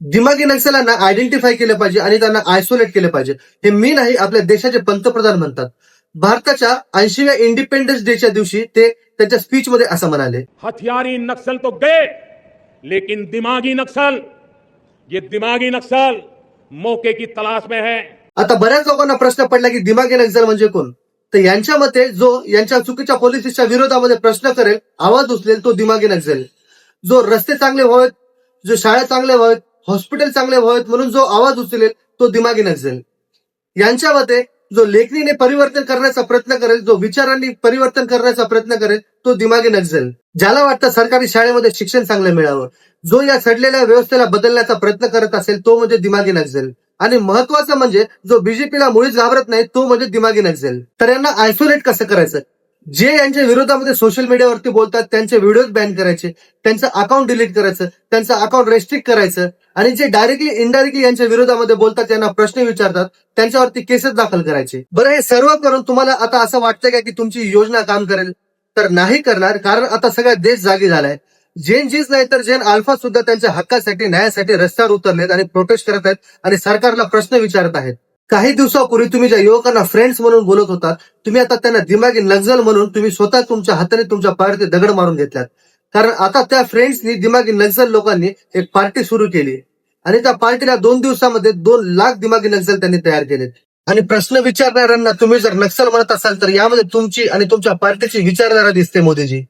दिमागी नक्षल्यांना आयडेंटिफाय केलं पाहिजे आणि त्यांना आयसोलेट केलं पाहिजे. हे मी नाही, आपल्या देशाचे पंतप्रधान म्हणतात. भारताच्या 80व्या इंडिपेंडन्स डेच्या दिवशी ते त्यांच्या स्पीचमध्ये असं म्हणाले. हथियारी नक्सल तो गए, लेकिन दिमागी नक्सल, ये दिमागी नक्सल मौके की तलाश में है. आता बऱ्याच लोकांना प्रश्न पडला की दिमागी नक्षल म्हणजे कोण. तर यांच्या मते जो यांच्या चुकीच्या पॉलिसीच्या विरोधामध्ये प्रश्न करेल, आवाज उचलेल, तो दिमागी नक्षल. जो रस्ते चांगले व्हावेत, जो शाळा चांगले व्हावेत, हॉस्पिटल चांगले व्हावेत म्हणून जो आवाज उचलेल, तो दिमागी नक्षल. यांच्या मते जो लेखणीने परिवर्तन करण्याचा प्रयत्न करेल, जो विचारांनी परिवर्तन करण्याचा प्रयत्न करेल, तो दिमागी नक्षल. ज्याला वाटतं सरकारी शाळेमध्ये शिक्षण चांगलं मिळावं, जो या सडलेल्या व्यवस्थेला बदलण्याचा प्रयत्न करत असेल, तो म्हणजे दिमागी नक्षल. आणि महत्वाचं म्हणजे जो बीजेपीला मुळीच घाबरत नाही, तो म्हणजे दिमागी नक्षल. तर यांना आयसोलेट कसं करायचं? जे यांच्या विरोधामध्ये सोशल मीडियावरती बोलतात त्यांचे व्हिडिओज बॅन करायचे, त्यांचं अकाउंट डिलीट करायचं, त्यांचं अकाउंट रेस्ट्रिक्ट करायचं, आणि जे डायरेक्टली इनडायरेक्टली यांच्या विरोधामध्ये बोलतात, त्यांना प्रश्न विचारतात, त्यांच्यावरती केसेस दाखल करायचे. बरं, हे सर्व करून तुम्हाला आता असं वाटतंय का की तुमची योजना काम करेल? तर नाही करणार, कारण आता सगळा देश जागी झालाय. जेन जीच नाही तर जेन अल्फा सुद्धा त्यांच्या हक्कासाठी, न्यायासाठी रस्त्यावर उतरलेत आणि प्रोटेस्ट करत आहेत आणि सरकारला प्रश्न विचारत आहेत. काही दिवसापूर्वी तुम्ही ज्या युवकांना फ्रेंड्स म्हणून बोलत होता, तुम्ही आता त्यांना दिमागी नक्षल म्हणून तुम्ही स्वतः तुमच्या हाताने तुमच्या पायावरती दगड मारून घेतल्यात. कारण आता त्या फ्रेंड्सनी, दिमागी नक्षल लोकांनी एक पार्टी सुरू केली आणि त्या पार्टीला 2 दिवसामध्ये 2 लाख दिमागी नक्षल त्यांनी तयार केलेत. आणि प्रश्न विचारणाऱ्यांना तुम्ही जर नक्षल म्हणत असाल तर यामध्ये तुमची आणि तुमच्या पार्टीची विचारधारा दिसते, मोदीजी.